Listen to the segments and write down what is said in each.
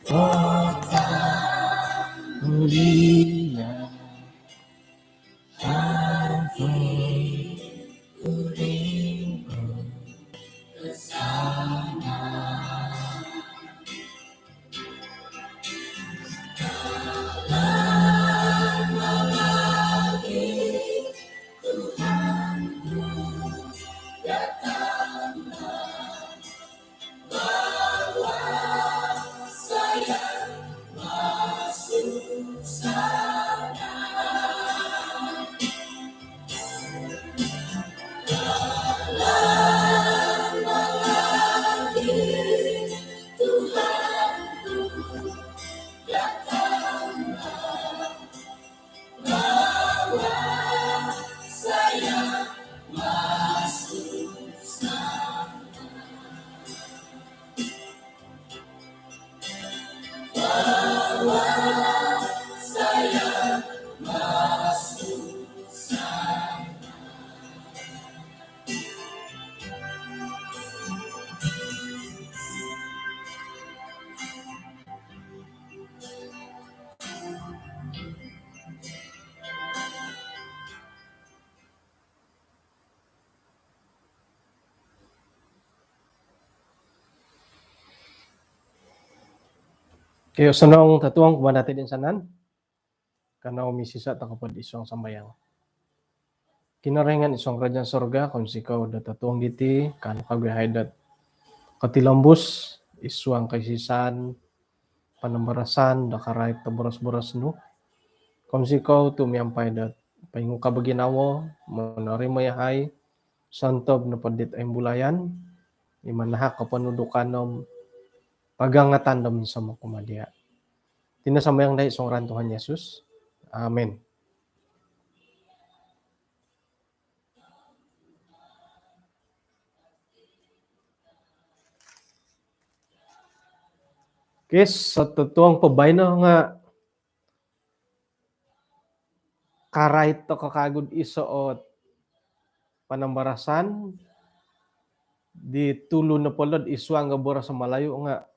Kota mulia, aku rindu ke sana. Lama lagi Tuhanku datanglah, bawa saya masuk sana. Lama lagi Tuhanku datanglah, bawa saya masuk sana. Bawa saya masuk sana. Kaya sanang tatuang kumanati din sanan, kana umisi sa takapad isong sambayang. Kinarengan isong kerajaan sorga, kung sikaw da tatuang diti, kana kagahay dat katilambus, iswang kaisisan, panambarasan, da karayat ta boras-boras no. Kung sikaw tumiyampay dat paingo ka baginawo, manari mayahay, santob na padit ay bulayan, imanahak kapanudukanom, pagangatan dam sa makumadya. Tinasamayang dahil isong ran Tuhan Yesus. Amen. Kes sa totoong pabay na nga karayt to kakagod isuot panambarasan di tulo na polod iswang nga bora sa malayo nga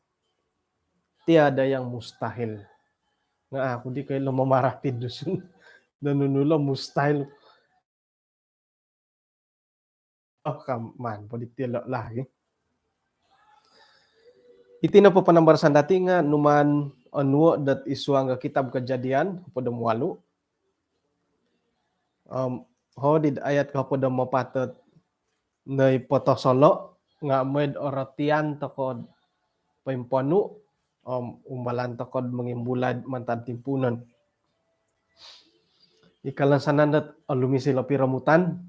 tiada yang mustahil. Nga ako di kayo lumamaratid doon nanunulo mustahil. Oh, come on, palitilo lagi. Iti na po panambarasan dati nga numan onwo dat iswang nga kitab Kejadian pada mualu. Hodid ayat kapada mapatot na potosolo nga med oratian takod paimponu umbalan takod mangimbulad mantan timpunan. Ikalansanan dat alumi sila piramutan